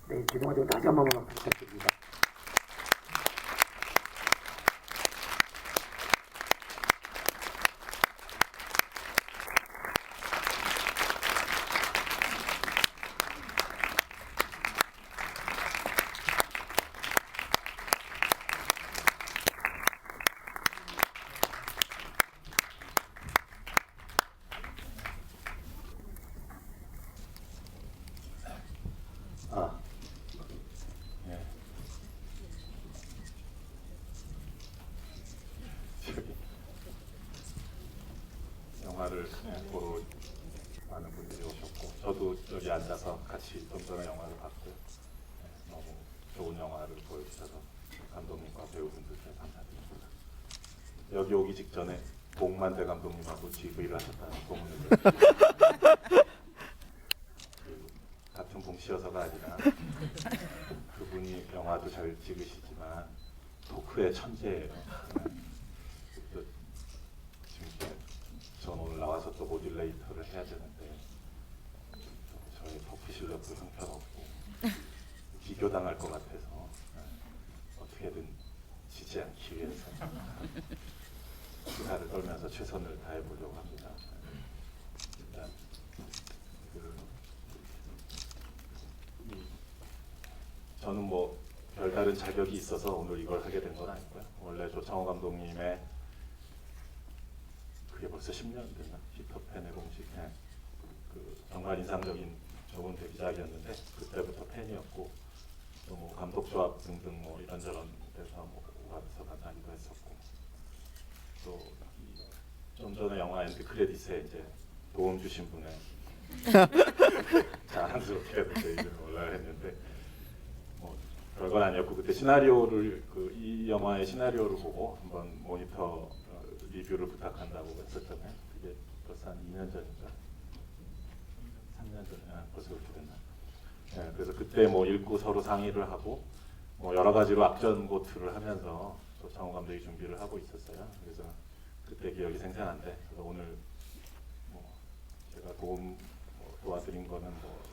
네, 죄송하지만 다시 한 번만 부탁드립니다. 아, 예. 저기 영화를 보러 많은 분들이 오셨고, 저도 여기 앉아서 같이 좀 전에 영화를 봤고요. 너무 좋은 영화를 보여주셔서 감독님과 배우분들께 감사드립니다. 여기 오기 직전에 복만대 감독님하고 GV를 하셨다는 소문을 들었습니다. 같은 봉씨여서가 아니라 그분이 영화도 잘 찍으시지만 토크의 천재예요. 또 지금 전 오늘 나와서 또 모듈레이터를 해야 되는데 저의 토크 실력도 형편없고 비교당할 것 같아서 어떻게든 지지 않기 위해서 기사를 떨면서 최선을 다해보려고 합니다. 일단 저는 뭐 별다른 자격이 있어서 오늘 이걸 하게 된 건 아니고요. 원래 조창호 감독님의 그게 벌써 10년 됐나? 피터팬의 공식 그 정말 인상적인 좋은 데뷔작이었는데 그때부터 팬이었고 또 뭐 감독 조합 등등 뭐 이런저런 데서 뭐 오가면서 만나기도 했었고 또 좀 전에 영화 엔드 크레딧에 이제 도움 주신 분의 자랑스럽게 제 이름을 올라야 했는데 뭐 별건 아니었고 그때 시나리오를 이 영화의 시나리오를 보고 한번 모니터 리뷰를 부탁한다고 했었잖아요. 그게 벌써 한 2년 전인가? 3년 전에 벌써 그렇게 됐나? 네, 그래서 그때 뭐 읽고 서로 상의를 하고 뭐 여러 가지로 악전고투를 하면서 조창호 감독이 준비를 하고 있었어요. 그래서 그때 기억이 생생한데 그래서 오늘 뭐 제가 도와드린 거는 뭐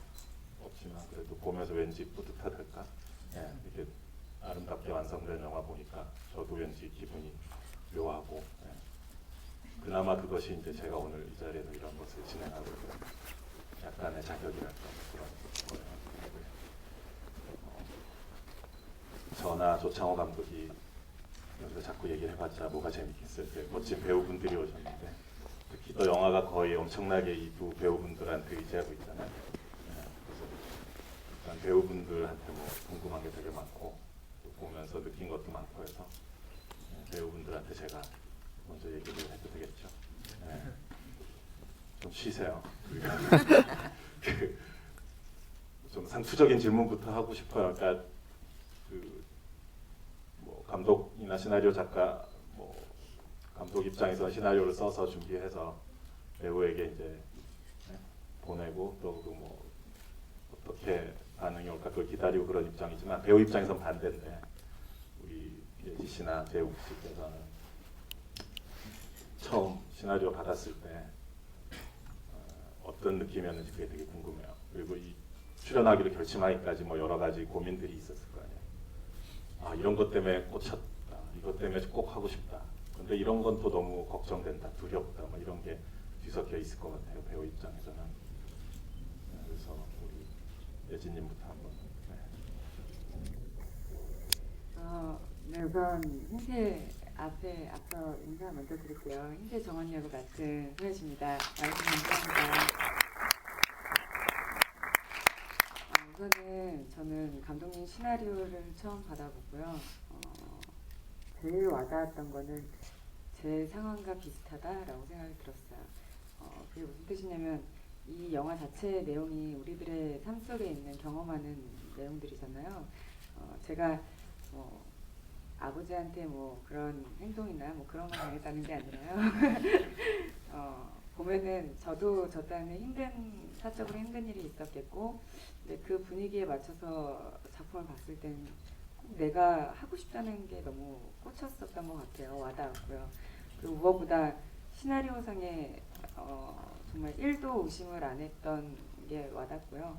없지만 그래도 보면서 왠지 뿌듯하달까? 예, 이렇게 아름답게 완성된 영화 보니까 저도 왠지 기분이 묘하고 예. 그나마 그것이 이제 제가 오늘 이 자리에서 이런 것을 진행하고 있는 약간의 자격이랄까 그런 거예요. 저나 조창호 감독이 여기서 자꾸 얘기를 해봤자 뭐가 재밌겠어요. 멋진 배우분들이 오셨는데 특히 또 영화가 거의 엄청나게 이 두 배우분들한테 의지하고 있잖아요. 예, 그래서 일단 배우분들한테 뭐 궁금한 게 되게 많고 또 보면서 느낀 것도 많고 해서 배우분들한테 제가 먼저 얘기를 해도 되겠죠. 예, 좀 쉬세요. 좀 상투적인 질문부터 하고 싶어요. 그러니까 뭐 감독이나 시나리오 작가, 뭐 감독 입장에서 시나리오를 써서 준비해서 배우에게 이제 보내고 또 그 뭐 어떻게 반응이 올까 그걸 기다리고 그런 입장이지만 배우 입장에서는 반대인데 우리 예지 씨나 재욱 씨께서는 처음 시나리오 받았을 때 어떤 느낌이었는지 그게 되게 궁금해요. 그리고 이 출연하기로 결심하기까지 뭐 여러 가지 고민들이 있었을 거 아니에요. 아 이런 것 때문에 꽂혔다. 이것 때문에 꼭 하고 싶다. 근데 이런 건 또 너무 걱정된다, 두렵다, 뭐 이런 게 뒤섞여 있을 것 같아요. 배우 입장에서는. 그래서 우리 예진님부터 한번. 네, 우선 흰새 앞서 인사 먼저 드릴게요. 흰새 정원 역을 맡은 소혜지입니다. 말씀 감사합니다. 우선은 저는 감독님 시나리오를 처음 받아보고요. 제일 와닿았던 거는 제 상황과 비슷하다라고 생각이 들었어요. 그게 무슨 뜻이냐면 이 영화 자체의 내용이 우리들의 삶 속에 있는 경험하는 내용들이잖아요. 제가 아버지한테 뭐 그런 행동이나 뭐 그런 걸 당했다는 게 아니라요. 보면은 저도 저 때문에 사적으로 힘든 일이 있었겠고, 근데 그 분위기에 맞춰서 작품을 봤을 때는 꼭 내가 하고 싶다는 게 너무 꽂혔었던 것 같아요. 와닿았고요. 그리고 무엇보다 시나리오상에 정말 1도 의심을 안 했던 게 와닿고요.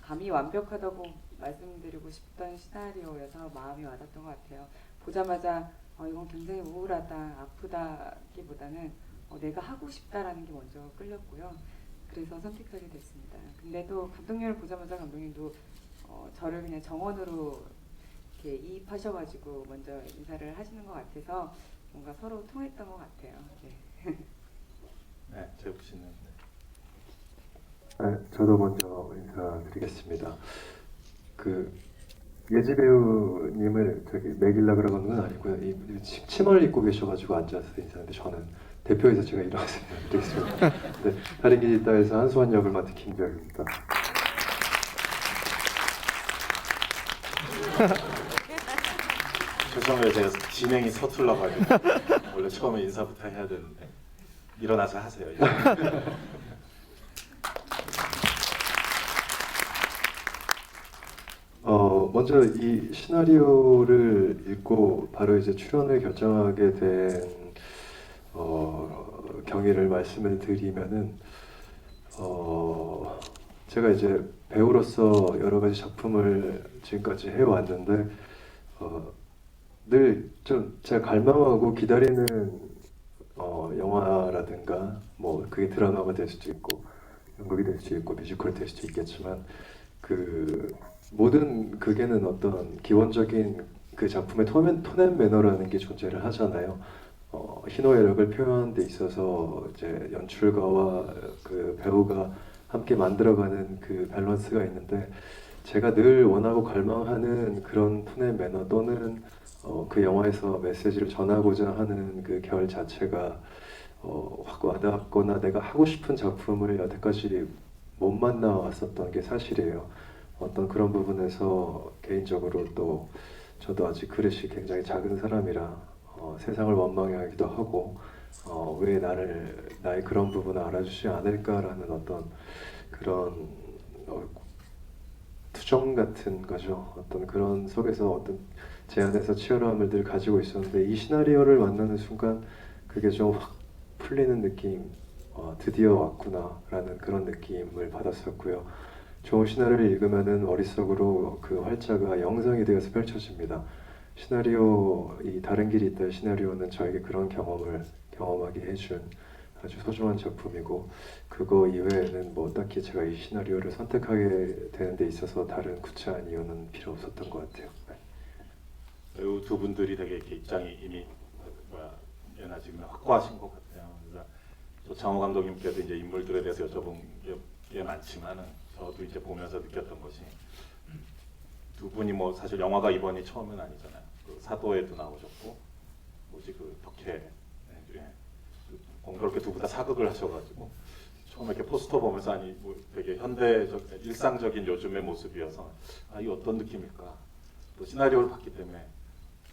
감히 완벽하다고 말씀드리고 싶던 시나리오여서 마음이 와닿던 것 같아요. 보자마자 이건 굉장히 우울하다, 아프다기보다는 내가 하고 싶다라는 게 먼저 끌렸고요. 그래서 선택하게 됐습니다. 근데 또 감독님을 보자마자 감독님도 저를 그냥 정원으로 이렇게 이입하셔가지고 먼저 인사를 하시는 것 같아서 뭔가 서로 통했던 것 같아요. 네. 네, 재욱 씨는. 네, 저도 먼저 인사드리겠습니다. 그 예지 배우님을 저기 매길라 그러는 건 아니고요. 이 치마를 입고 계셔가지고 앉아서 인사하는데 저는 대표에서 제가 일어나서 인사드리겠습니다. 네, 다른 길 있다에서 한수환 역을 맡은 김주혁입니다. 죄송해요. 제가 진행이 서툴러가지고 원래 처음에 인사부터 해야 되는데 일어나서 하세요. 먼저 이 시나리오를 읽고 바로 이제 출연을 결정하게 된 경위를 말씀을 드리면은 제가 이제 배우로서 여러 가지 작품을 지금까지 해왔는데 늘 좀 제가 갈망하고 기다리는 영화라든가 뭐 그게 드라마가 될 수도 있고 연극이 될 수도 있고 뮤지컬이 될 수도 있겠지만 그 모든 극에는 어떤 기본적인 그 작품의 톤앤 매너라는 게 존재를 하잖아요. 희노애락을 표현하는 데 있어서 이제 연출가와 그 배우가 함께 만들어가는 그 밸런스가 있는데 제가 늘 원하고 갈망하는 그런 톤앤 매너 또는 그 영화에서 메시지를 전하고자 하는 그 결 자체가 확 와닿거나 내가 하고 싶은 작품을 여태까지 못 만나왔었던 게 사실이에요. 어떤 그런 부분에서 개인적으로 또 저도 아직 그릇이 굉장히 작은 사람이라 세상을 원망하기도 하고 왜 나의 그런 부분을 알아주지 않을까라는 어떤 그런 투정 같은 거죠. 어떤 그런 속에서 어떤 제 안에서 치열함을 늘 가지고 있었는데 이 시나리오를 만나는 순간 그게 좀 확 풀리는 느낌, 드디어 왔구나라는 그런 느낌을 받았었고요. 좋은 시나리오를 읽으면은 머릿속으로 그 활자가 영상이 되어서 펼쳐집니다. 이 다른 길이 있다 시나리오는 저에게 그런 경험을 경험하게 해준 아주 소중한 작품이고 그거 이외에는 뭐 딱히 제가 이 시나리오를 선택하게 되는 데 있어서 다른 구체한 이유는 필요 없었던 것 같아요. 네. 배우 두 분들이 되게 이렇게 입장이 이미 예나 지금 확고하신 것 같아요. 그러니까 조창호 감독님께도 이제 인물들에 대해서 여쭤본 게 많지만은 저도 이제 보면서 느꼈던 것이 두 분이 뭐 사실 영화가 이번이 처음은 아니잖아요. 그 사도에도 나오셨고 뭐지 그 덕혜 공교롭게 두 분 다 사극을 하셔가지고 처음에 이렇게 포스터 보면서 아니 뭐 되게 현대적 일상적인 요즘의 모습이어서 이 어떤 느낌일까 또 시나리오를 봤기 때문에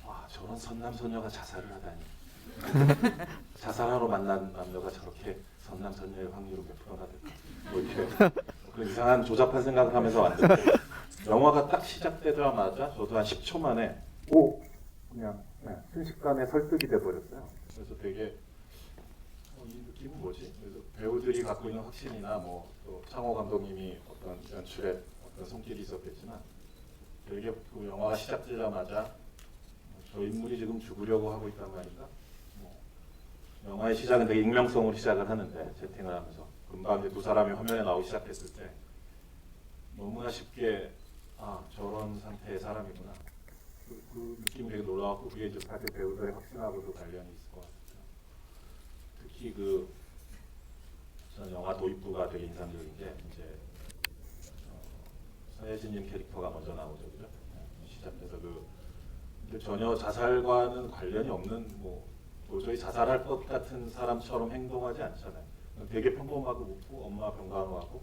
와 저런 선남선녀가 자살을 하다니 자살하러 만난 남녀가 저렇게 선남선녀의 확률은 몇 프로나 될까 뭐 이렇게 그런 이상한 조잡한 생각을 하면서 왔는데 영화가 딱 시작되자마자 저도 한 10초 만에 그냥 순식간에 설득이 돼버렸어요. 그래서 되게 이 느낌은 뭐지? 그래서 배우들이 갖고 있는 확신이나 뭐 또 창호 감독님이 어떤 연출에 어떤 손길이 있었겠지만 되게 그 영화가 시작되자마자 저 인물이 지금 죽으려고 하고 있단 말인가? 뭐 영화의 시작은 되게 익명성으로 시작을 하는데 채팅을 하면서 금방 이제 두 사람이 화면에 나오기 시작했을 때 너무나 쉽게 저런 상태의 사람이구나 그 느낌이 되게 놀라웠고 그게 이제 사실 배우들의 확신하고도 관련이 있을 것 같아요. 특히 저는 영화 도입부가 되게 인상적인 게 이제 서예진님 캐릭터가 먼저 나오죠, 그죠? 시작해서 근데 전혀 자살과는 관련이 없는 뭐 도저히 자살할 것 같은 사람처럼 행동하지 않잖아요. 되게 평범하고 웃고 엄마 병간호하고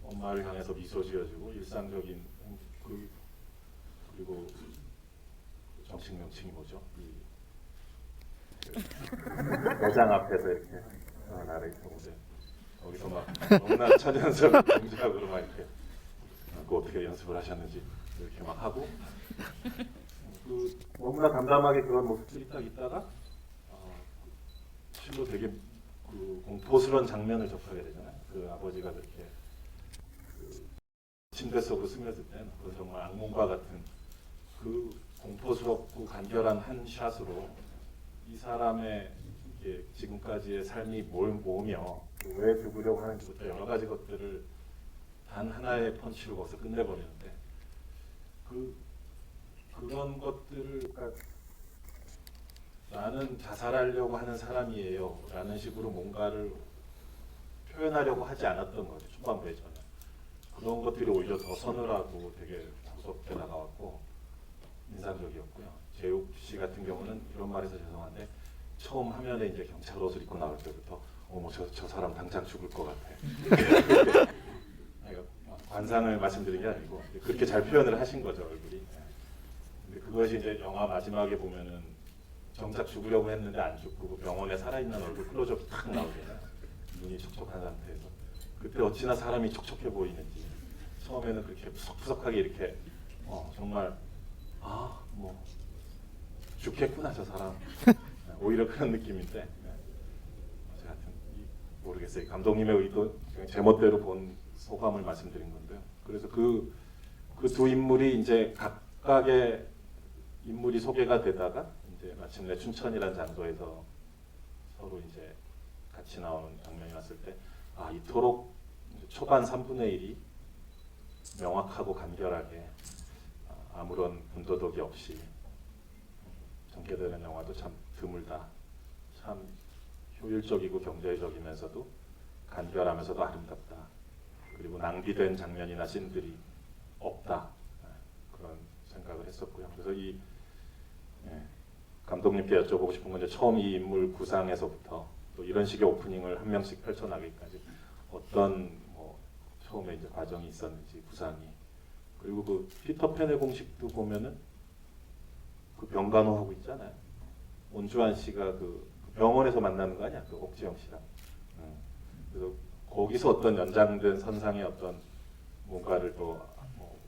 엄마를 향해서 미소 지어주고 일상적인 그리고 정식 명칭이 뭐죠? 매장 앞에서 이렇게 나를 보는데 거기서 막 너무나 천연석 동작으로 막 이렇게 그거 어떻게 연습을 하셨는지 이렇게 막 하고 너무나 담담하게 그런 모습들이 딱 있다가 실로 되게 공포스러운 장면을 접하게 되잖아요. 그 아버지가 그렇게 침대 속으로 스며들 때는 그 정말 악몽과 같은 그 공포스럽고 간결한 한 샷으로 이 사람의 이게 지금까지의 삶이 뭘 모으며 왜 죽으려고 하는지부터 여러 가지 것들을 단 하나의 펀치로 거기서 끝내버리는데 그런 것들을 그러니까 나는 자살하려고 하는 사람이에요 라는 식으로 뭔가를 표현하려고 하지 않았던 거죠. 초반부에 저는 그런 것들이 오히려 더 서늘하고 되게 무섭게 다가왔고 인상적이었고요. 재욱 씨 같은 경우는 이런 말해서 죄송한데 처음 화면에 이제 경찰 옷을 입고 나올 때부터 어머 저 사람 당장 죽을 것 같아. 관상을 말씀드린 게 아니고 그렇게 잘 표현을 하신 거죠 얼굴이. 근데 그것이 이제 영화 마지막에 보면은 정작 죽으려고 했는데 안 죽고 그 병원에 살아있는 얼굴 클로즈업이 탁 나오잖아요. 눈이 촉촉한 상태에서 그때 어찌나 사람이 촉촉해 보이는지 처음에는 그렇게 푸석푸석하게 이렇게 정말 뭐 죽겠구나 저 사람 오히려 그런 느낌인데 하여튼 모르겠어요. 감독님의 의도 제멋대로 본 소감을 말씀드린 건데요. 그래서 그 두 인물이 이제 각각의 인물이 소개가 되다가 이제 마침내 춘천이라는 장소에서 서로 이제 같이 나오는 장면이 왔을 때 이토록 초반 3분의 1이 명확하고 간결하게 아무런 군더더기 없이 전개되는 영화도 참 드물다. 참 효율적이고 경제적이면서도 간결하면서도 아름답다. 그리고 낭비된 장면이나 씬들이 없다. 그런 생각을 했었고요. 그래서 이 감독님께 여쭤보고 싶은 건 이제 처음 이 인물 구상에서부터 또 이런 식의 오프닝을 한 명씩 펼쳐나가기까지 어떤 처음에 이제 과정이 있었는지 구상이 그리고 그 피터팬의 공식도 보면은 그 병간호하고 있잖아요. 온주환 씨가 그 병원에서 만나는 거 아니야? 그 옥지영 씨랑. 그래서 거기서 어떤 연장된 선상의 어떤 뭔가를 또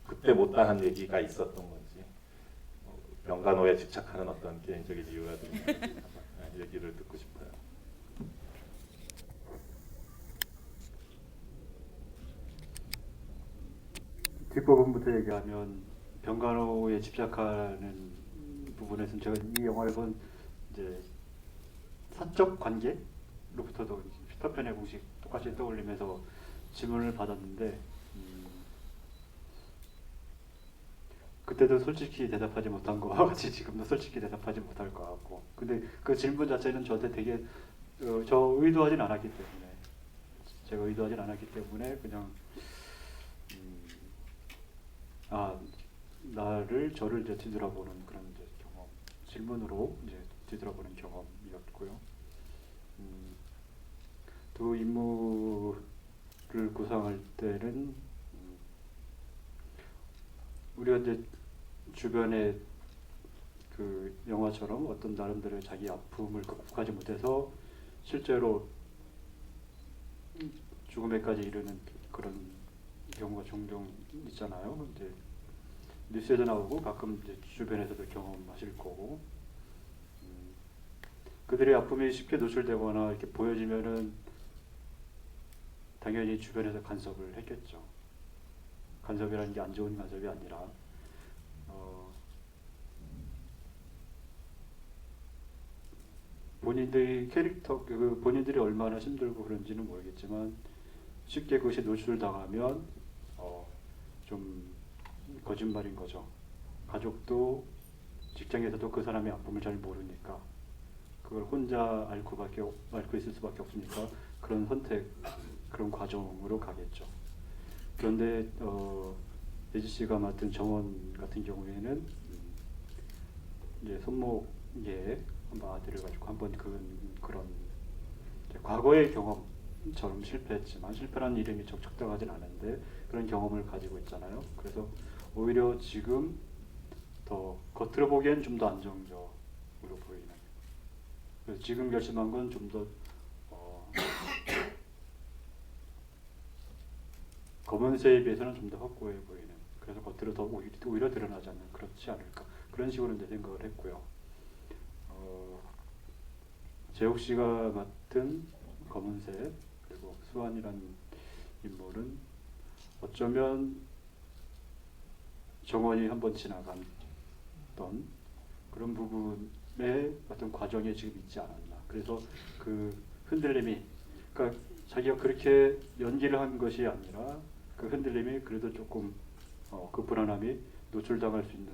그때 못다한 얘기가 있었던 건지 병간호에 집착하는 어떤 개인적인 이유가 있는지 얘기를 듣고 싶어요. 뒷부분부터 얘기하면 병간호에 집착하는 부분에서는 제가 이 영화를 본 이제 사적 관계로부터도 피터팬의 공식 똑같이 떠올리면서 질문을 받았는데 그때도 솔직히 대답하지 못한 거와 같이 지금도 솔직히 대답하지 못할 것 같고 근데 그 질문 자체는 저한테 되게 저 의도하진 않았기 때문에 제가 의도하진 않았기 때문에 그냥 저를 이제 뒤돌아보는 그런 이제 경험, 질문으로 이제 뒤돌아보는 경험이었고요. 두 인물을 구상할 때는 우리가 이제 주변에 그 영화처럼 어떤 나름대로의 자기 아픔을 극복하지 못해서 실제로 죽음에까지 이르는 그런 경우가 종종 있잖아요. 이제 뉴스에도 나오고 가끔 이제 주변에서도 경험하실 거고 그들의 아픔이 쉽게 노출되거나 이렇게 보여지면은 당연히 주변에서 간섭을 했겠죠. 간섭이라는 게 안 좋은 간섭이 아니라 본인들이 본인들이 얼마나 힘들고 그런지는 모르겠지만 쉽게 그것이 노출당하면 좀 거짓말인 거죠. 가족도 직장에서도 그 사람의 아픔을 잘 모르니까 그걸 혼자 앓고 있을 수밖에 없으니까 그런 선택, 그런 과정으로 가겠죠. 그런데 예지 씨가 맡은 정원 같은 경우에는 이제 손목에 아들을 가지고 한번 그런 과거의 경험처럼 실패했지만 실패라는 이름이 적당하진 않은데 그런 경험을 가지고 있잖아요. 그래서 오히려 지금 더 겉으로 보기엔 좀 더 안정적으로 보이는. 그래서 지금 결심한 건 좀 더 검은새에 비해서는 좀 더 확고해 보이는. 그래서 겉으로 더 오히려 드러나지 않는 그렇지 않을까 그런 식으로 이제 생각을 했고요. 재욱 씨가 맡은 검은새 그리고 수환이라는 인물은 어쩌면 정원이 한번 지나간 그런 부분의 어떤 과정에 지금 있지 않았나. 그래서 그 흔들림이, 그러니까 자기가 그렇게 연기를 한 것이 아니라 그 흔들림이 그래도 조금 그 불안함이 노출당할 수 있는,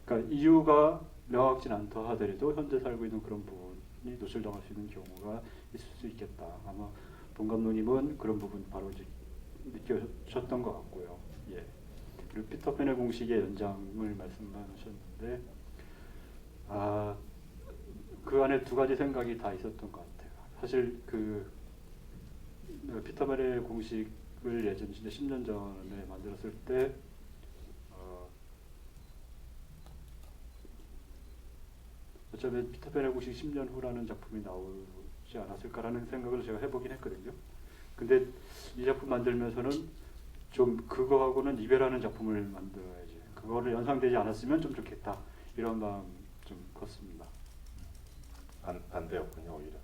그러니까 이유가 명확진 않다 하더라도 현재 살고 있는 그런 부분이 노출당할 수 있는 경우가 있을 수 있겠다. 아마 본 감독님은 그런 부분 바로 이제 느껴셨던 것 같고요. 예. 그리고 피터팬의 공식의 연장을 말씀하셨는데, 그 안에 두 가지 생각이 다 있었던 것 같아요. 사실 그 피터팬의 공식을 예전 진짜 10년 전에 만들었을 때 어쩌면 피터팬의 공식 10년 후라는 작품이 나오지 않았을까라는 생각을 제가 해보긴 했거든요. 근데 이 작품 만들면서는 좀 그거하고는 이별하는 작품을 만들어야지, 그거를 연상되지 않았으면 좀 좋겠다, 이런 마음 좀 컸습니다. 반대였군요, 오히려.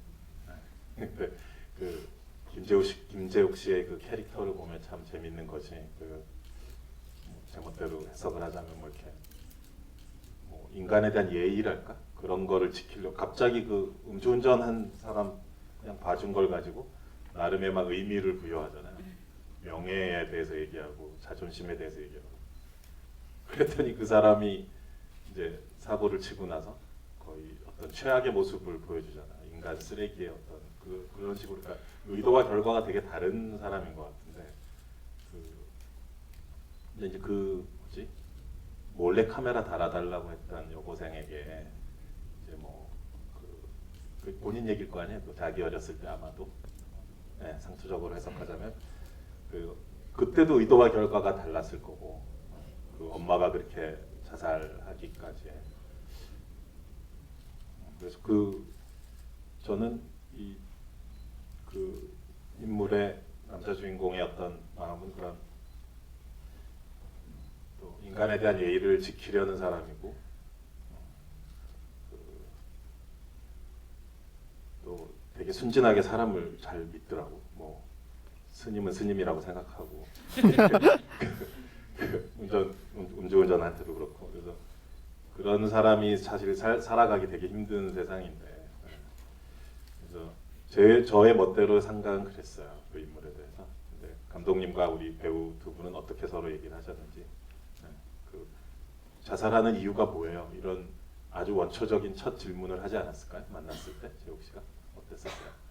네. 그 김재욱 씨의 그 캐릭터를 보면 참 재밌는 것이, 그 제멋대로 해석을 하자면 뭐 이렇게 뭐 인간에 대한 예의랄까, 그런 거를 지키려고 갑자기 그 음주운전한 사람 그냥 봐준 걸 가지고 나름의 막 의미를 부여하잖아요. 명예에 대해서 얘기하고 자존심에 대해서 얘기하고. 그랬더니 그 사람이 이제 사고를 치고 나서 거의 어떤 최악의 모습을 보여주잖아요. 인간 쓰레기의 어떤 그런 식으로, 그러니까 의도와 결과가 되게 다른 사람인 것 같은데, 근데 이제 그 뭐지, 몰래 카메라 달아달라고 했던 여고생에게 이제 뭐 그 본인 얘기일 거 아니에요. 또 자기 어렸을 때 아마도, 네, 상투적으로 해석하자면 그때도 의도와 결과가 달랐을 거고, 그 엄마가 그렇게 자살하기까지. 그래서 저는 그 인물의 남자 주인공의 어떤 마음은 그런 또 인간에 대한 예의를 지키려는 사람이고, 또 되게 순진하게 사람을 잘 믿더라고. 뭐 스님은 스님이라고 생각하고 음주운전한테도 그렇고. 그래서 그런 사람이 사실 살아가기 되게 힘든 세상인데, 그래서 저의 멋대로 상상은 그랬어요, 그 인물에 대해서. 근데 감독님과 우리 배우 두 분은 어떻게 서로 얘기를 하셨는지, 그 자살하는 이유가 뭐예요? 이런 아주 원초적인 첫 질문을 하지 않았을까요? 만났을 때 재욱 씨가 어땠었어요?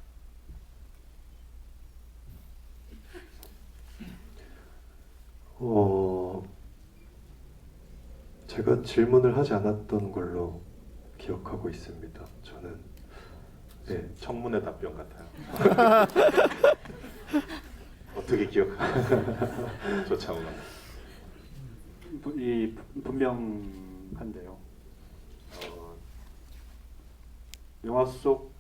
제가 질문을 하지 않았던 걸로 기억하고 있습니다. 저는 네. 청문회 답변 같아요. 어떻게 기억하세요? 조창훈. 이 분명한데요. 영화 속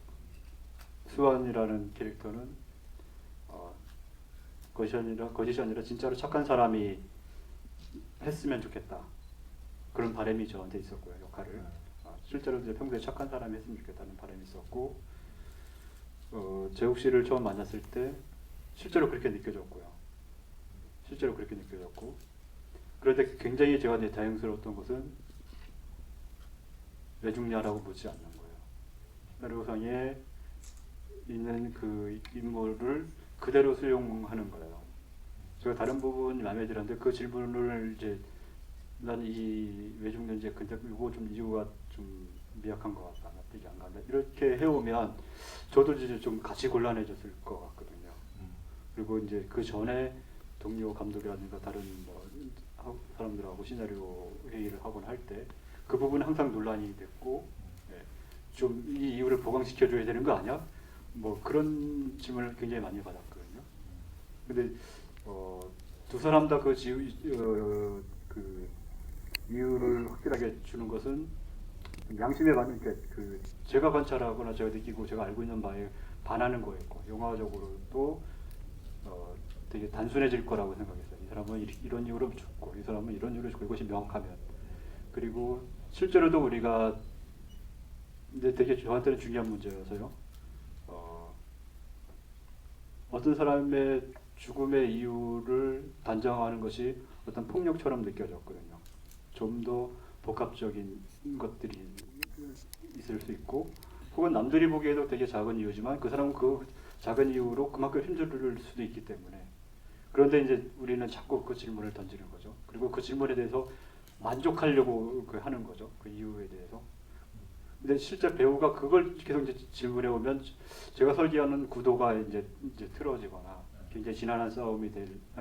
수완이라는 캐릭터는 거짓이 아니라 진짜로 착한 사람이 했으면 좋겠다, 그런 바람이 저한테 있었고요. 역할을 실제로 이제 평소에 착한 사람이 했으면 좋겠다는 바람이 있었고, 재욱 씨를 처음 만났을 때 실제로 그렇게 느껴졌고요. 그런데 굉장히 제가 이제 다행스러웠던 것은 왜 죽냐라고 묻지 않는 거예요. 시나리오상에 있는 그 인물을 그대로 수용하는 거예요. 제가 다른 부분이 마음에 들었는데 그 질문을 이제 난 이 왜 죽는지, 근데 이거 좀 이유가 좀 미약한 것 같다, 납득이 안 간다, 이렇게 해오면 저도 이제 좀 같이 곤란해졌을 것 같거든요. 그리고 이제 그 전에 동료 감독이라든가 다른 뭐 사람들하고 시나리오 회의를 하곤 할 때 그 부분은 항상 논란이 됐고, 좀 이 이유를 보강시켜줘야 되는 거 아니야? 뭐 그런 질문을 굉장히 많이 받았거든요. 근데 두 사람 다 그 이유를 확실하게 주는 것은 양심에 맞는 그 제가 관찰하거나 제가 느끼고 제가 알고 있는 바에 반하는 거였고, 영화적으로 또 되게 단순해질 거라고 생각했어요. 이 사람은 이런 이유로 죽고, 이 사람은 이런 이유로 죽고, 이것이 명확하면. 그리고 실제로도 우리가, 근데 되게 저한테는 중요한 문제여서요. 어떤 사람의 죽음의 이유를 단정하는 것이 어떤 폭력처럼 느껴졌거든요. 좀 더 복합적인 것들이 있을 수 있고, 혹은 남들이 보기에도 되게 작은 이유지만 그 사람은 그 작은 이유로 그만큼 힘들 수도 있기 때문에, 그런데 이제 우리는 자꾸 그 질문을 던지는 거죠. 그리고 그 질문에 대해서 만족하려고 하는 거죠. 그 이유에 대해서. 근데 실제 배우가 그걸 계속 이제 질문해 오면 제가 설계하는 구도가 이제 틀어지거나 굉장히 지난한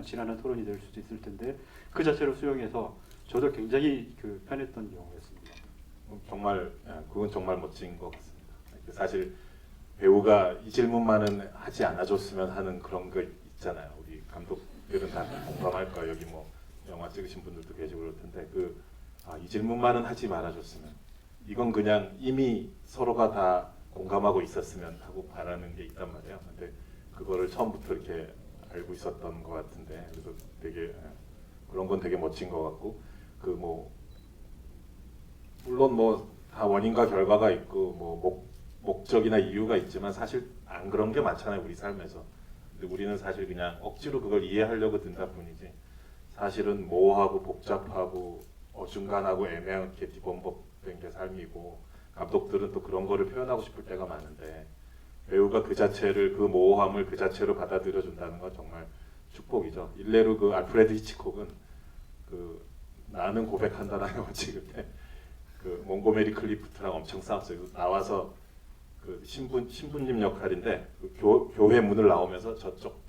지난한 토론이 될 수도 있을 텐데, 그 자체로 수용해서 저도 굉장히 편했던 경우였습니다. 정말 그건 정말 멋진 것 같습니다. 사실 배우가 이 질문만은 하지 않아줬으면 하는 그런 거 있잖아요. 우리 감독들은 다 공감할 거예요. 여기 뭐 영화 찍으신 분들도 계시고 그럴 텐데 이 질문만은 하지 말아줬으면, 이건 그냥 이미 서로가 다 공감하고 있었으면 하고 바라는 게 있단 말이에요. 근데 그거를 처음부터 이렇게 알고 있었던 것 같은데, 그래서 되게 그런 건 되게 멋진 것 같고, 물론 뭐 다 원인과 결과가 있고 뭐 목적이나 이유가 있지만 사실 안 그런 게 많잖아요, 우리 삶에서. 근데 우리는 사실 그냥 억지로 그걸 이해하려고 든다 뿐이지, 사실은 모호하고 복잡하고 어중간하고 애매하게 뒤범벅된 게 삶이고, 감독들은 또 그런 거를 표현하고 싶을 때가 많은데 배우가 그 자체를, 그 모호함을 그 자체로 받아들여 준다는 건 정말 축복이죠. 일례로 그 알프레드 히치콕은 나는 고백한다라는 영화 찍을 때 몽고메리 클리프트랑 엄청 싸웠어요. 나와서 신부님 역할인데 교회 문을 나오면서 저쪽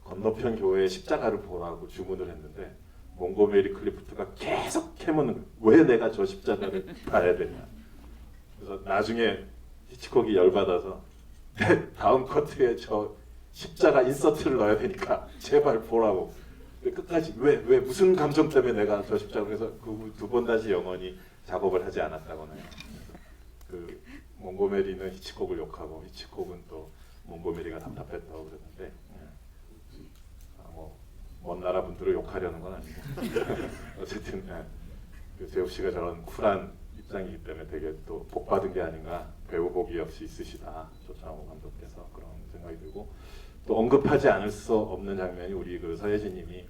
건너편 교회의 십자가를 보라고 주문을 했는데, 몽고메리 클리프트가 계속 캐묻는 거예요. 왜 내가 저 십자가를 봐야 되냐. 그래서 나중에 히치콕이 열받아서 다음 커트에 저 십자가 인서트를 넣어야 되니까 제발 보라고. 끝까지 왜 무슨 감정 때문에 내가 저 십자가, 그래서 그 두 번 다시 영원히 작업을 하지 않았다고는 해요. 몽고메리는 히치콕을 욕하고 히치콕은 또 몽고메리가 답답했다고 그러는데, 먼 나라 분들을 욕하려는 건 아니고 어쨌든 재욱 씨가 저런 쿨한 입장이기 때문에 되게 또 복받은 게 아닌가, 배우 복이 역시 있으시다, 조창호 감독께서, 그런 생각이 들고, 또 언급하지 않을 수 없는 장면이 우리 서예진님이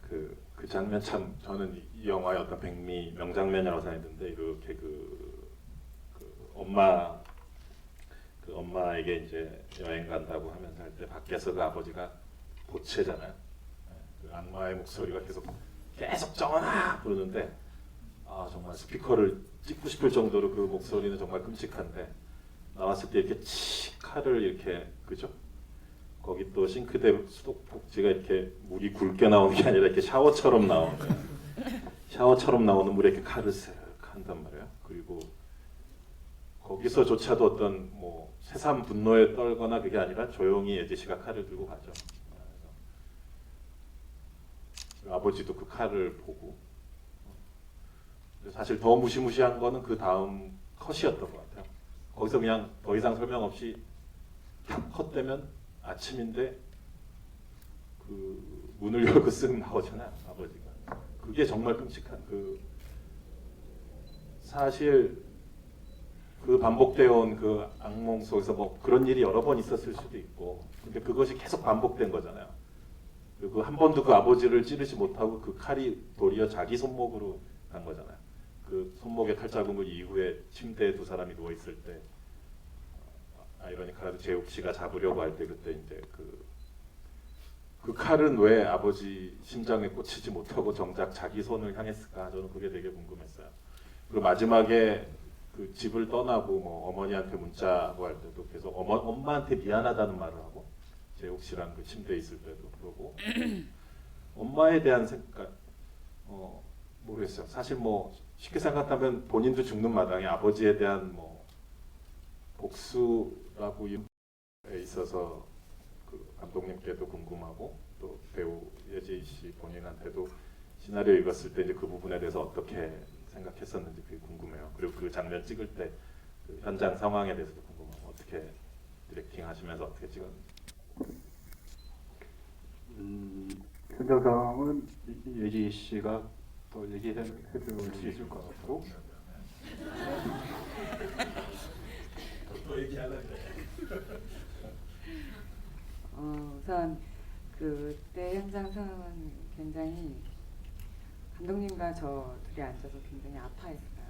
그 장면, 참 저는 이 영화의 어떤 백미 명장면이라고 생각했는데, 이렇게 엄마에게 이제 여행 간다고 하면서 할 때 밖에서 그 아버지가 보채잖아요. 그 악마의 목소리가 계속 정원아 부르는데, 정말 스피커를 찍고 싶을 정도로 그 목소리는 정말 끔찍한데, 나왔을 때 이렇게 칼을 이렇게, 그죠? 거기 또 싱크대 수도꼭지가 이렇게 물이 굵게 나오는 게 아니라 이렇게 샤워처럼 나오는 물에 이렇게 칼을 쓱 한단 말이에요. 그리고 거기서조차도 어떤 새삼 분노에 떨거나 그게 아니라 조용히 예지 씨가 칼을 들고 가죠. 아버지도 그 칼을 보고, 사실 더 무시무시한 거는 그 다음 컷이었던 것 같아요. 거기서 그냥 더 이상 설명 없이 탁 컷되면 아침인데 문을 열고 쓱 나오잖아요, 아버지가. 그게 정말 끔찍한, 사실 반복되어 온 악몽 속에서 그런 일이 여러 번 있었을 수도 있고, 근데 그것이 계속 반복된 거잖아요. 그리고 한 번도 그 아버지를 찌르지 못하고 그 칼이 도리어 자기 손목으로 간 거잖아요. 그 손목에 칼자국을 이후에 침대에 두 사람이 누워 있을 때, 아이러니컬하게 재욱 씨가 잡으려고 할 때, 그때 이제 그 칼은 왜 아버지 심장에 꽂히지 못하고 정작 자기 손을 향했을까? 저는 그게 되게 궁금했어요. 그리고 마지막에 집을 떠나고 어머니한테 문자하고 할 때도 계속 엄마한테 미안하다는 말을 하고, 재욱 씨랑 침대에 있을 때도 그러고, 엄마에 대한 생각, 모르겠어요. 사실 쉽게 생각하면 본인도 죽는 마당에 아버지에 대한 복수라고 에 있어서 감독님께도 궁금하고, 또 배우 예지 씨 본인한테도 시나리오 읽었을 때 이제 그 부분에 대해서 어떻게 생각했었는지 그게 궁금해요. 그리고 그 장면 찍을 때 현장 상황에 대해서도 궁금하고, 어떻게 디렉팅 하시면서 어떻게 찍었는지. 현장 상황은 예지 씨가 또 얘기해 줄 수 있을 것 같고, 또 얘기하려고. 우선 그때 현장 상황은 굉장히 감독님과 저 둘이 앉아서 굉장히 아파했어요.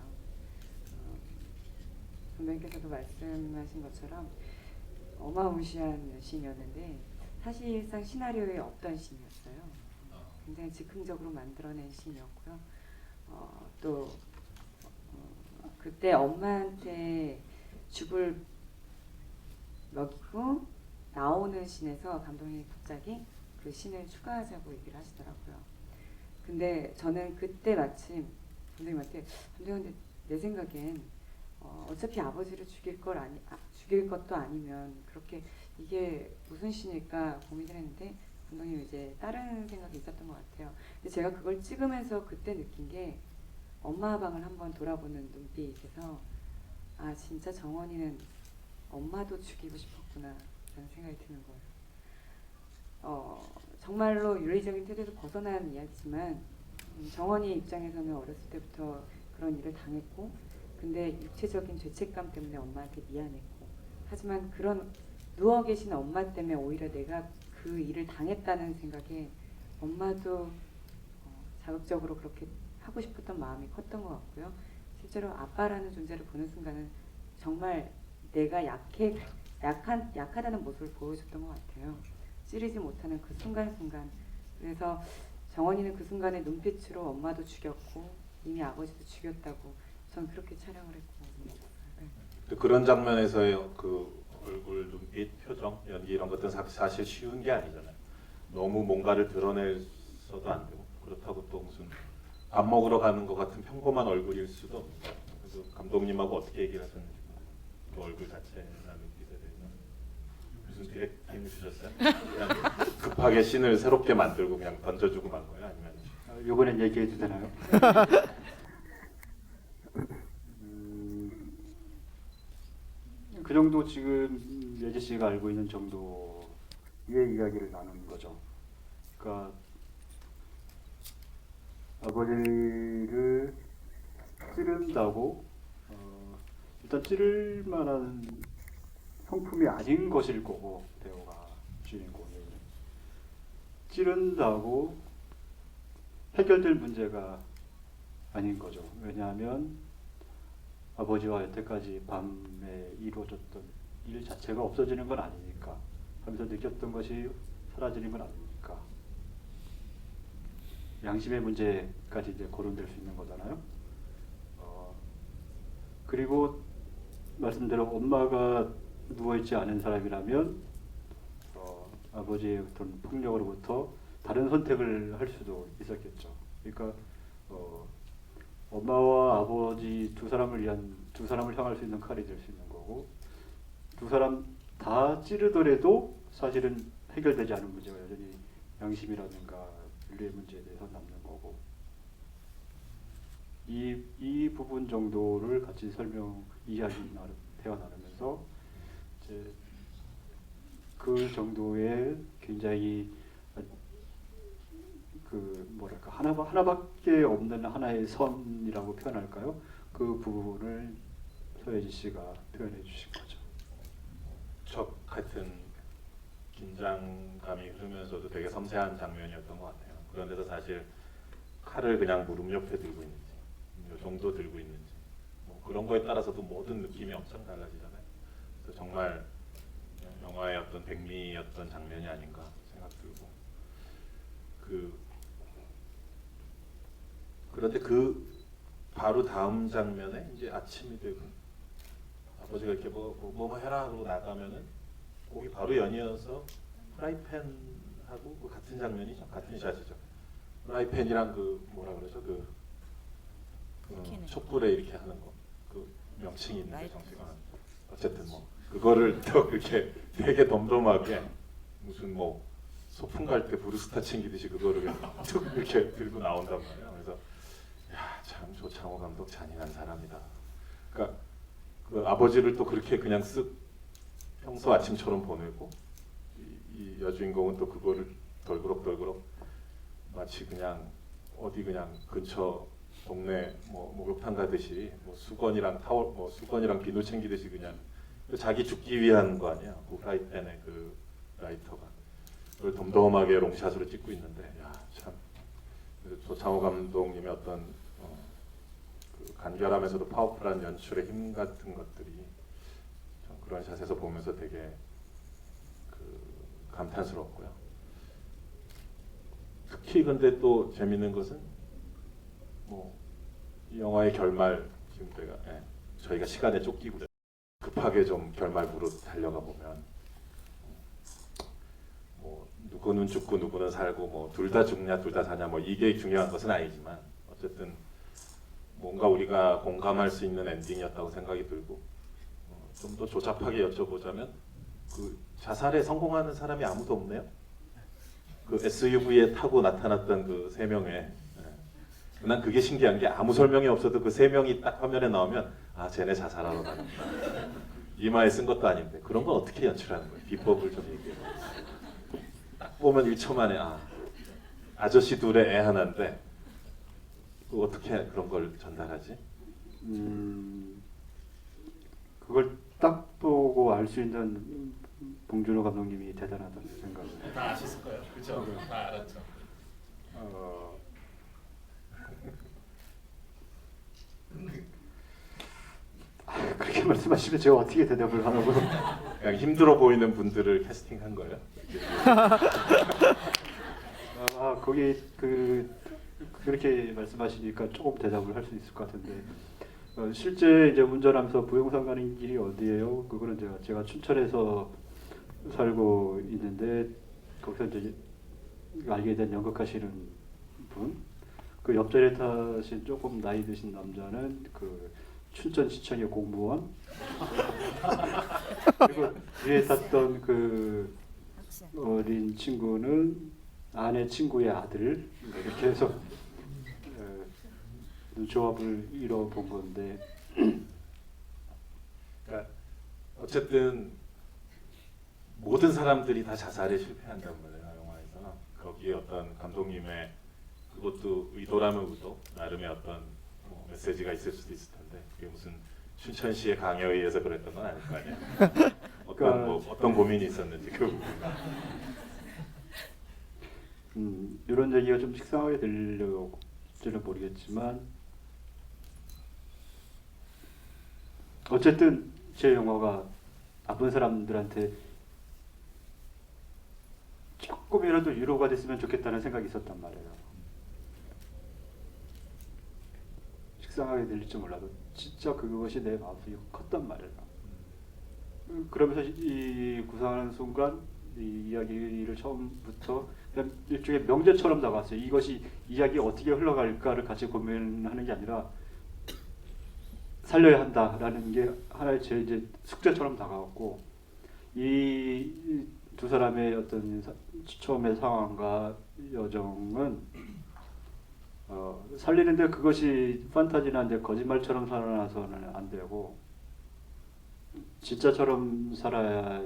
감독님께서도 말씀하신 것처럼 어마무시한 씬이었는데 사실상 시나리오에 없던 씬이었어요. 굉장히 즉흥적으로 만들어낸 씬이었고요. 또 그때 엄마한테 죽을 먹이고 나오는 씬에서 감독님이 갑자기 그 씬을 추가하자고 얘기를 하시더라고요. 근데 저는 그때 마침 감독님한테 감독님 근데 내 생각엔 어차피 아버지를 죽일 것도 아니면 그렇게 이게 무슨 씬일까 고민을 했는데 감독님 이제 다른 생각이 있었던 것 같아요. 근데 제가 그걸 찍으면서 그때 느낀 게 엄마 방을 한번 돌아보는 눈빛에서 아 진짜 정원이는 엄마도 죽이고 싶었구나 라는 생각이 드는 거예요. 정말로 윤리적인 태도에서 벗어난 이야기지만 정원이 입장에서는 어렸을 때부터 그런 일을 당했고 근데 육체적인 죄책감 때문에 엄마한테 미안했고 하지만 그런 누워 계신 엄마 때문에 오히려 내가 그 일을 당했다는 생각에 엄마도 자극적으로 그렇게 하고 싶었던 마음이 컸던 것 같고요. 실제로 아빠라는 존재를 보는 순간은 정말 내가 약하다는 모습을 보여줬던 것 같아요. 찌르지 못하는 그 순간순간. 그래서 정원이는 그 순간에 눈빛으로 엄마도 죽였고 이미 아버지도 죽였다고 저는 그렇게 촬영을 했고 네. 그런 장면에서의 그 얼굴, 눈빛, 표정, 연기 이런 것들은 사실 쉬운 게 아니잖아요. 너무 뭔가를 드러내서도 안 되고 그렇다고 또 무슨 밥 먹으러 가는 것 같은 평범한 얼굴일 수도 없고 그래서 감독님하고 어떻게 얘기를 하셨는지 그 얼굴 자체나 눈빛에 대해서 무슨 디렉팅 주셨어요? 그냥 급하게 씬을 새롭게 만들고 그냥 던져주고 만 거예요? 아니면 이번엔 얘기해도 되나요? 그 정도 지금 예지 씨가 알고 있는 정도의 이야기를 나누는 거죠. 그러니까 아버지를 찌른다고 일단 찌를 만한 성품이 아닌 것일 거고 배우가 주인공이 찌른다고 해결될 문제가 아닌 거죠. 왜냐하면 아버지와 여태까지 밤에 이루어졌던 일 자체가 없어지는 건 아니니까 하면서 느꼈던 것이 사라지는 건 아니니까 양심의 문제까지 이제 거론될 수 있는 거잖아요. 그리고 말씀대로 엄마가 누워있지 않은 사람이라면 아버지의 어떤 폭력으로부터 다른 선택을 할 수도 있었겠죠. 그러니까 엄마와 아버지 두 사람을 향할 수 있는 칼이 될 수 있는 거고 두 사람 다 찌르더라도 사실은 해결되지 않은 문제가 여전히 양심이라든가 윤리의 문제에 대해서 남는 거고 이 부분 정도를 같이 대화 나누면서 이제 그 정도의 굉장히 그 뭐랄까 하나밖에 없는 하나의 선이라고 표현할까요? 그 부분을 서예지 씨가 표현해 주신 거죠. 척 같은 긴장감이 흐르면서도 되게 섬세한 장면이었던 것 같아요. 그런데도 사실 칼을 그냥 무릎 옆에 들고 있는지, 이 정도 들고 있는지, 뭐 그런 거에 따라서도 모든 느낌이 엄청 달라지잖아요. 그래서 정말 영화의 어떤 백미였던 장면이 아닌가 생각 들고, 그런데 그 바로 다음 장면에 이제 아침이 되고 아버지가 이렇게 뭐 해라 하고 나가면은 거기 바로 연이어서 프라이팬하고 그 같은 장면이죠, 같은 샷이죠. 프라이팬이랑 그 뭐라 그러죠, 촛불에 이렇게 하는 거, 그 명칭이 있는데 정치가 어쨌든 뭐 그거를 또 이렇게 되게 덤덤하게 무슨 뭐 소풍 갈 때 브루스타 챙기듯이 그거를 툭 이렇게 들고 나온단 말이에요. 그래서 야, 참 조창호 감독 잔인한 사람이다. 그러니까 그 아버지를 또 그렇게 그냥 쓱 평소 아침처럼 보내고 이 여주인공은 또 그거를 덜그럭 마치 그냥 어디 그냥 근처 동네 뭐 목욕탕 가듯이 뭐 수건이랑 타월 뭐 수건이랑 비누 챙기듯이 그냥 자기 죽기 위한 거 아니야. 그 프라이팬에 그 라이터가. 그걸 덤덤하게 롱샷으로 찍고 있는데 야 참 조창호 감독님의 어떤 그 간결하면서도 파워풀한 연출의 힘 같은 것들이 참 그런 샷에서 보면서 되게 그 감탄스럽고요. 특히 근데 또 재밌는 것은 뭐 이 영화의 결말 지금 저희가 시간에 쫓기고 급하게 좀 결말부로 달려가 보면 뭐 누구는 죽고 누구는 살고 뭐 둘 다 죽냐 둘 다 사냐 뭐 이게 중요한 것은 아니지만 어쨌든 뭔가 우리가 공감할 수 있는 엔딩이었다고 생각이 들고 좀 더 조잡하게 여쭤보자면 그 자살에 성공하는 사람이 아무도 없네요. 그 SUV에 타고 나타났던 그 세 명의 난 그게 신기한 게 아무 설명이 없어도 그 세 명이 딱 화면에 나오면 아 쟤네 자살하러 가는 이마에 쓴 것도 아닌데 그런 건 어떻게 연출하는 거예요? 비법을 좀 얘기해. 딱 보면 1초 만에 아저씨 둘에 애 하나인데 어떻게 그런 걸 전달하지? 그걸 딱 보고 알 수 있는 봉준호 감독님이 대단하다는 생각을. 다 아셨을 거예요, 그렇죠? 다 알았죠. 그렇게 말씀하시면 제가 어떻게 대답을 하라고? 그냥 힘들어 보이는 분들을 캐스팅한 거예요. 거기 그렇게 말씀하시니까 조금 대답을 할 수 있을 것 같은데 실제 이제 운전하면서 부영산 가는 길이 어디예요? 그거는 제가 춘천에서 살고 있는데 거기서 이제 알게 된 연극하시는 분, 그 옆자리에 타신 조금 나이 드신 남자는 그 춘천시청의 공무원, 그리고 뒤에 탔던 그 어린 친구는 아내 친구의 아들, 이렇게 해서 조합을 이뤄본 건데 그러니까 어쨌든 모든 사람들이 다 자살에 실패한단 말이에요, 영화에서. 거기에 어떤 감독님의 그것도 의도라면 의도, 나름의 어떤 뭐 메시지가 있을 수도 있을 텐데 그게 무슨 춘천시의 강요에 의해서 그랬던 건 아닐 거 아니에요. 어떤 고민이 있었는지 그 부분. 이런 얘기가 좀 식상하게 들릴지는 모르겠지만 어쨌든 제 영화가 나쁜 사람들한테 조금이라도 위로가 됐으면 좋겠다는 생각이 있었단 말이에요. 식상하게 들릴지 몰라도 진짜 그것이 내 마음속에 컸단 말이에요. 그러면서 이 구상하는 순간 이 이야기를 처음부터 그냥 일종의 명제처럼 다가왔어요. 이것이 이야기 어떻게 흘러갈까를 같이 고민하는 게 아니라 살려야 한다라는 게 하나의 제 이제 숙제처럼 다가왔고 이 두 사람의 어떤 처음의 상황과 여정은 살리는데 그것이 판타지나 이제 거짓말처럼 살아나서는 안 되고 진짜처럼 살아야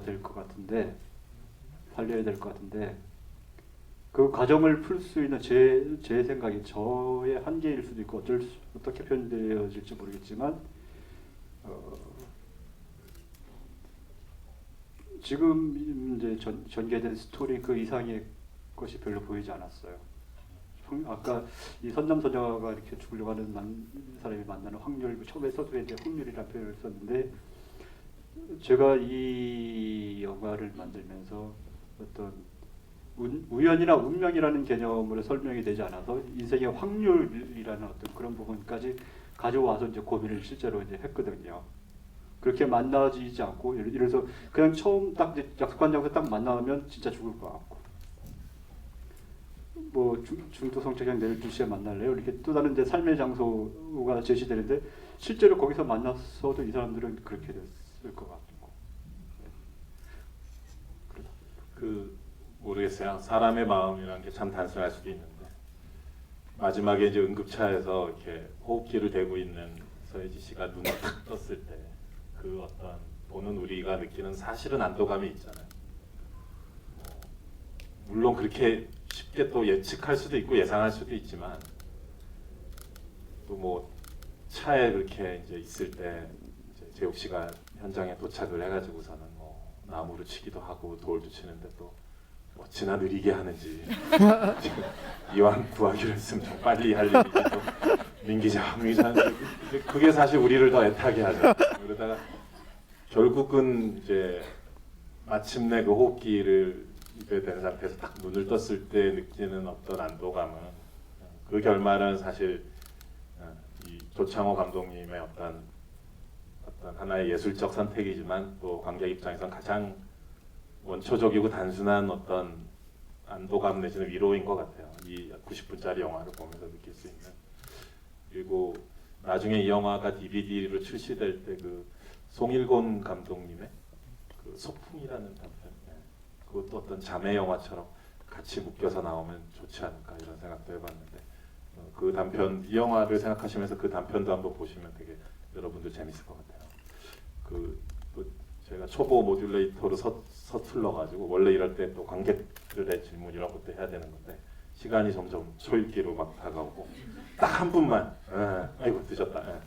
될 것 같은데 살려야 될 것 같은데 그 과정을 풀 수 있는 제 생각이 저의 한계일 수도 있고 어떻게 표현되어질지 모르겠지만 지금 이제 전개된 스토리 그 이상의 것이 별로 보이지 않았어요. 아까 이 선남선녀가 이렇게 죽으려고 하는 사람이 만나는 확률, 처음에 서두에 이제 확률이라는 표현을 썼는데 제가 이 영화를 만들면서 어떤 우연이나 운명이라는 개념으로 설명이 되지 않아서 인생의 확률이라는 어떤 그런 부분까지 가져와서 이제 고민을 실제로 이제 했거든요. 그렇게 만나지지 않고 이래서 그냥 처음 딱 이제 약속한 장소 딱 만나면 진짜 죽을 것 같고 뭐 중도 성적인 내일 2시에 만날래요? 이렇게 또 다른 이제 삶의 장소가 제시되는데 실제로 거기서 만났어도 이 사람들은 그렇게 됐을 것 같고 모르겠어요. 사람의 마음이라는 게 참 단순할 수도 있는데 마지막에 이제 응급차에서 이렇게 호흡기를 대고 있는 서예지 씨가 눈을 탁 떴을 때 그 어떤 보는 우리가 느끼는 사실은 안도감이 있잖아요. 물론 그렇게 쉽게 또 예측할 수도 있고 예상할 수도 있지만 또 뭐 차에 그렇게 이제 있을 때 이제 재욱 씨가 현장에 도착을 해가지고서는 뭐 나무로 치기도 하고 돌도 치는데 또 어찌나 느리게 하는지 지금 이왕 구하기로 했으면 좀 빨리 할 일이지 또 민기자 그게 사실 우리를 더 애타게 하죠. 그러다가 결국은 이제 마침내 그 호흡기를 입에 댄 상태에서 딱 눈을 떴을 때 느끼는 어떤 안도감은 그 결말은 사실 이 조창호 감독님의 어떤 하나의 예술적 선택이지만 또 관객 입장에선 가장 원초적이고 단순한 어떤 안도감 내지는 위로인 것 같아요. 이 90분짜리 영화를 보면서 느낄 수 있는. 그리고 나중에 이 영화가 DVD로 출시될 때 그 송일곤 감독님의 그 소풍이라는 단편, 그것도 어떤 자매 영화처럼 같이 묶여서 나오면 좋지 않을까 이런 생각도 해봤는데 그 단편, 이 영화를 생각하시면서 그 단편도 한번 보시면 되게 여러분들 재밌을 것 같아요. 제가 초보 모듈레이터로 서툴러가지고 원래 이럴 때 또 관객들의 질문 이런 것도 해야 되는 건데 시간이 점점 초읽기로 막 다가오고 딱 한 분만 아이고 늦었다.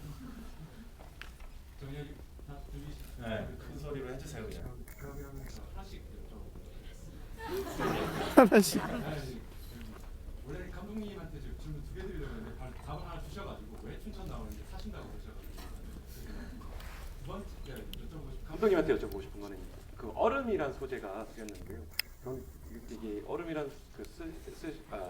큰 소리로 해주세요 그냥. 하나씩. 원래 감독님한테 지금 질문 2개 드리려고 했는데 답을 하나 주셔가지고 왜 춘천 나오는지 사신다고 그러셔가지고 두 번째 여쭤보고 감독님한테 여쭤보고 싶은 거는 그 얼음이란 소재가 쓰였는데요. 이게 얼음이란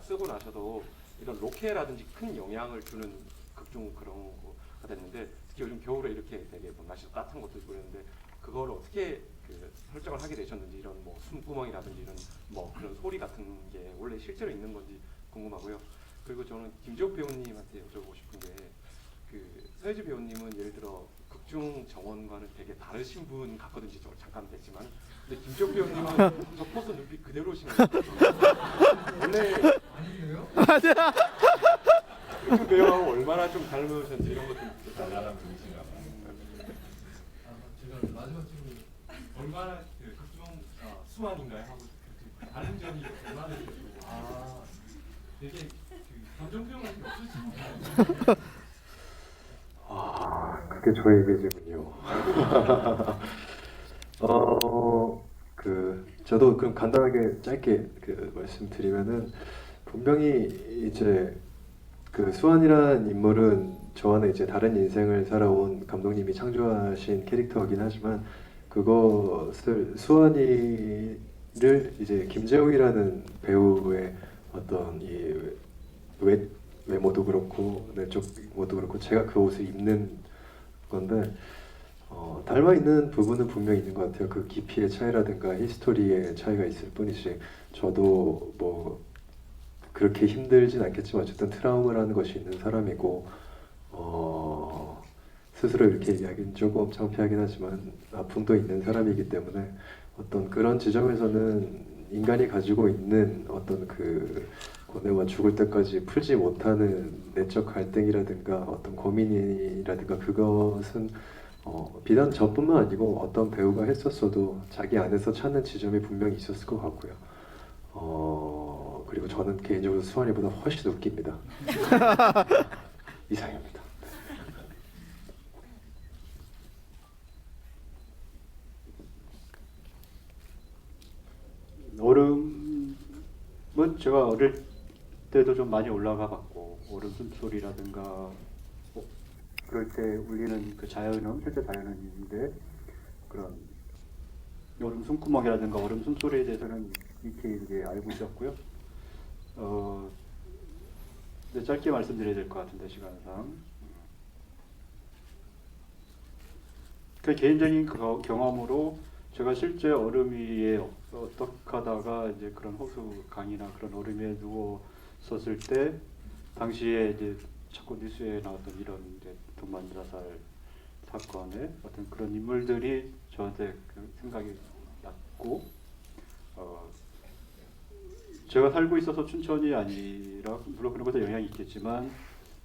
쓰고 나서도 이런 로케라든지 큰 영향을 주는 극중 그런 거가 됐는데 특히 요즘 겨울에 이렇게 되게 뭐 날씨 따뜻한 것도 보였는데 그걸 어떻게 그 설정을 하게 되셨는지 이런 뭐 숨구멍이라든지 이런 뭐 그런 소리 같은 게 원래 실제로 있는 건지 궁금하고요. 그리고 저는 김지옥 배우님한테 여쭤보고 싶은 게 그 서혜지 배우님은 예를 들어 극중 정원과는 되게 다르신 분 같거든요. 저 잠깐 뵀지만 근데 김지옥 배우님은 저 포스 눈빛 그대로신 것 같아요. 원래 아니에요? 맞아. 그 배우하고 얼마나 좀 닮으셨는지 이런 것도 달달한 분이신가 봐요. 제가 마지막 질문 얼마나 그 극중 수완인가요? 하고 다른 점이 얼마나 있고 되게 그 감정 표현이 없으시고 그게 저의 이미지군요. 저도 그럼 간단하게 짧게 그 말씀드리면은 분명히 이제 그 수환이라는 인물은 저와는 이제 다른 인생을 살아온 감독님이 창조하신 캐릭터이긴 하지만 그것을 수환이를 이제 김재웅이라는 배우의 어떤 이 외모도 그렇고 내적 모도 그렇고 제가 그 옷을 입는 건데 닮아 있는 부분은 분명히 있는 것 같아요. 그 깊이의 차이라든가 히스토리의 차이가 있을 뿐이지 저도 뭐 그렇게 힘들진 않겠지만 어쨌든 트라우마라는 것이 있는 사람이고 스스로 이렇게 얘기하기는 조금 창피하긴 하지만 아픔도 있는 사람이기 때문에 어떤 그런 지점에서는 인간이 가지고 있는 어떤 그 고뇌와 죽을 때까지 풀지 못하는 내적 갈등이라든가 어떤 고민이라든가 그것은 비단 저뿐만 아니고 어떤 배우가 했었어도 자기 안에서 찾는 지점이 분명히 있었을 것 같고요. 그리고 저는 개인적으로 수환이보다 훨씬 웃깁니다. 이상입니다. 얼음은 제가 어릴 때도 좀 많이 올라가 봤고 얼음 숨소리라든가 뭐 그럴 때 울리는 그 자연음, 실제 자연음인데 그런 얼음 숨구멍이라든가 얼음 숨소리에 대해서는 익히 이제 알고 있었고요. 근데 짧게 말씀드려야 될 것 같은데 시간상 그 개인적인 그 경험으로 제가 실제 얼음 위에 어떻게 하다가 이제 그런 호수 강이나 그런 얼음 위에 누웠었을 때 당시에 이제 자꾸 뉴스에 나왔던 이런 이제 동반 자살 사건의 어떤 그런 인물들이 저한테 그 생각이 났고 제가 살고 있어서 춘천이 아니라 물론 그런 것도 영향이 있겠지만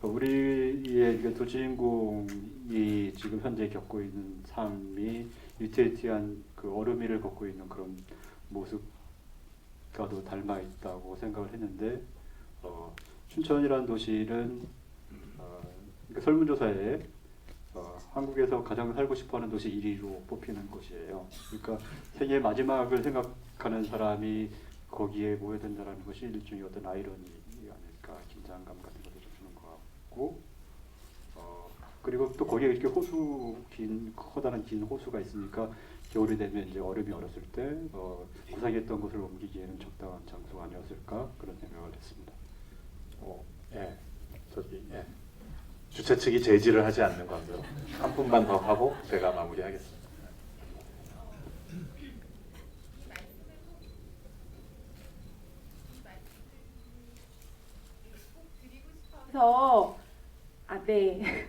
우리의 두 주인공이 지금 현재 겪고 있는 삶이 위태위태한 그 얼음 위를 걷고 있는 그런 모습과도 닮아 있다고 생각을 했는데 춘천이라는 도시는 설문조사에 한국에서 가장 살고 싶어하는 도시 1위로 뽑히는 곳이에요. 그러니까 세계 마지막을 생각하는 사람이 거기에 모여든다는 것이 일종의 어떤 아이러니 아닐까, 긴장감 같은 것도 좀 주는 것 같고, 그리고 또 거기에 이렇게 커다란 긴 호수가 있으니까 겨울이 되면 이제 얼음이 얼었을 때 구상했던 곳을 옮기기에는 적당한 장소가 아니었을까 그런 생각을 했습니다. 예, 예. 주최 측이 제지를 하지 않는 건데요. 한 분만 더 하고 제가 마무리하겠습니다. 네.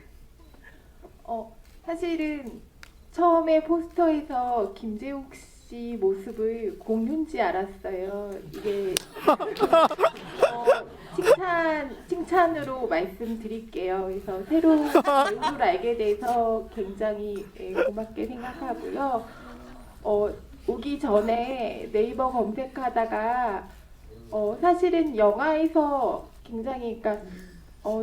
사실은 처음에 포스터에서 김재욱 씨 모습을 공유인지 알았어요. 이게 칭찬으로 말씀드릴게요. 그래서 새로운 배우를 알게 돼서 굉장히 고맙게 생각하고요. 오기 전에 네이버 검색하다가 사실은 영화에서 굉장히 그러니까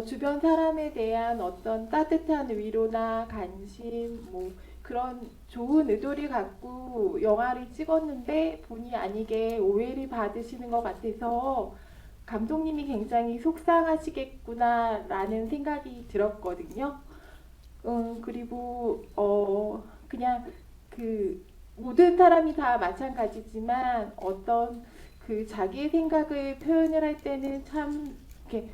주변 사람에 대한 어떤 따뜻한 위로나 관심 뭐 그런 좋은 의도를 갖고 영화를 찍었는데 본의 아니게 오해를 받으시는 것 같아서 감독님이 굉장히 속상하시겠구나라는 생각이 들었거든요. 그리고 그냥 그 모든 사람이 다 마찬가지지만 어떤 그 자기의 생각을 표현을 할 때는 참 이렇게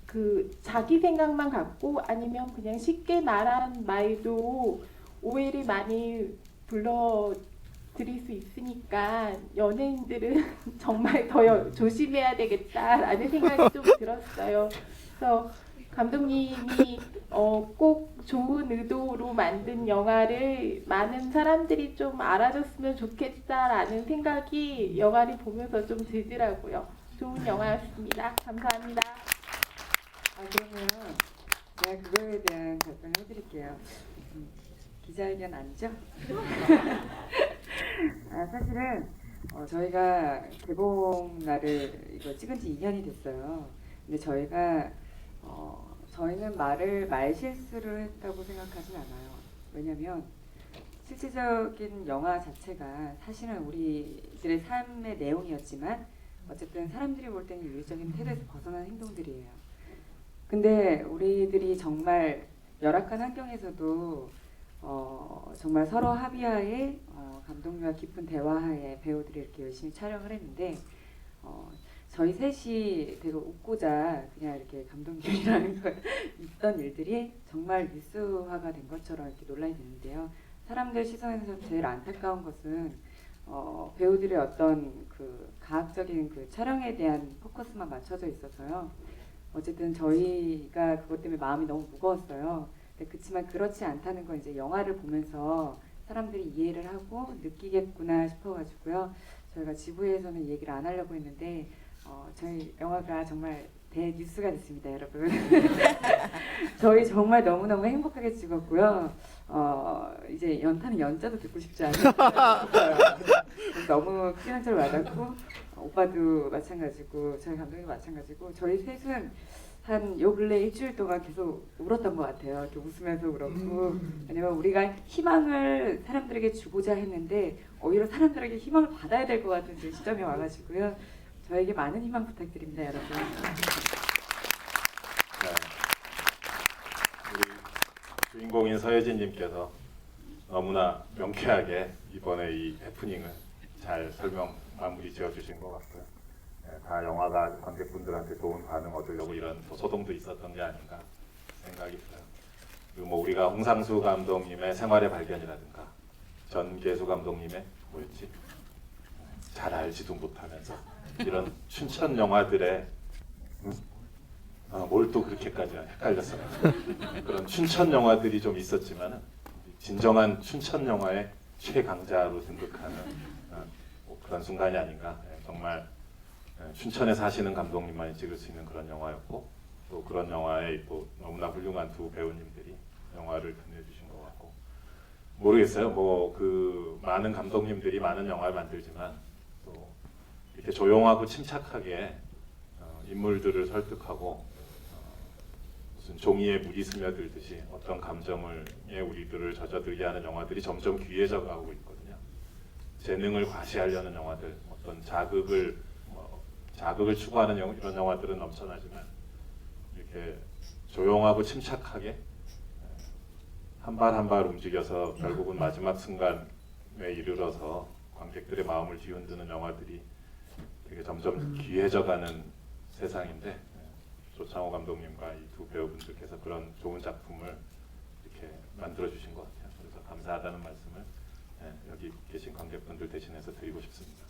그 자기 생각만 갖고 아니면 그냥 쉽게 말한 말도 오해를 많이 불러들일 수 있으니까 연예인들은 정말 더 조심해야 되겠다라는 생각이 좀 들었어요. 그래서 감독님이 꼭 좋은 의도로 만든 영화를 많은 사람들이 좀 알아줬으면 좋겠다라는 생각이 영화를 보면서 좀 들더라고요. 좋은 영화였습니다. 감사합니다. 그러면 제가 그거에 대한 답변을 해드릴게요. 기자회견 아니죠? 사실은 저희가 개봉 날을 이거 찍은 지 2년이 됐어요. 근데 저희는 말 실수를 했다고 생각하진 않아요. 왜냐면 실질적인 영화 자체가 사실은 우리들의 삶의 내용이었지만 어쨌든 사람들이 볼 때는 윤리적인 태도에서 벗어난 행동들이에요. 근데 우리들이 정말 열악한 환경에서도 정말 서로 합의하에 감독님과 깊은 대화하에 배우들이 이렇게 열심히 촬영을 했는데 저희 셋이 되게 웃고자 그냥 이렇게 감독님이랑 있던 일들이 정말 뉴스화가 된 것처럼 이렇게 논란이 되는데요. 사람들 시선에서 제일 안타까운 것은 배우들의 어떤 그 과학적인 그 촬영에 대한 포커스만 맞춰져 있어서요. 어쨌든 저희가 그것 때문에 마음이 너무 무거웠어요. 그렇지만 그렇지 않다는 건 이제 영화를 보면서 사람들이 이해를 하고 느끼겠구나 싶어가지고요. 저희가 지부에서는 얘기를 안 하려고 했는데 저희 영화가 정말 대뉴스가 됐습니다, 여러분. 저희 정말 너무너무 행복하게 찍었고요. 이제 연타는 연자도 듣고 싶지 않아요. 너무 큰 상처를 받았고 오빠도 마찬가지고 저희 감독님도 마찬가지고 저희 셋은 한 요 근래 일주일 동안 계속 울었던 것 같아요. 이렇게 웃으면서 울었고 왜냐면 우리가 희망을 사람들에게 주고자 했는데 오히려 사람들에게 희망을 받아야 될 것 같은 시점이 와가지고요. 저에게 많은 희망 부탁드립니다, 여러분. 네. 우리 주인공인 서예진님께서 너무나 명쾌하게 이번에 이 해프닝을 잘 마무리 지어주신 것 같고요. 네, 다 영화가 관객분들한테 좋은 반응 얻으려고 이런 소동도 있었던 게 아닌가 생각이 들어요. 그리고 뭐 우리가 홍상수 감독님의 생활의 발견이라든가 전계수 감독님의 뭐였지? 잘 알지도 못하면서 이런 춘천 영화들의 뭘 또 그렇게까지 헷갈렸어요. 그런 춘천 영화들이 좀 있었지만 진정한 춘천 영화의 최강자로 등극하는 그런 순간이 아닌가. 정말 춘천에 사시는 감독님만이 찍을 수 있는 그런 영화였고 또 그런 영화에 또 너무나 훌륭한 두 배우님들이 영화를 빛내주신 것 같고 모르겠어요. 뭐 그 많은 감독님들이 많은 영화를 만들지만 또 이렇게 조용하고 침착하게 인물들을 설득하고 무슨 종이에 물이 스며들듯이 어떤 감정을 우리들을 젖어들게 하는 영화들이 점점 귀해져 가고 있거든요. 재능을 과시하려는 영화들, 어떤 자극을 추구하는 이런 영화들은 넘쳐나지만 이렇게 조용하고 침착하게 한 발 한 발 움직여서 결국은 마지막 순간에 이르러서 관객들의 마음을 뒤흔드는 영화들이 되게 점점 귀해져가는 세상인데, 조창호 감독님과 이 두 배우분들께서 그런 좋은 작품을 이렇게 만들어 주신 것 같아요. 그래서 감사하다는 말씀을 여기 계신 관객분들 대신해서 드리고 싶습니다.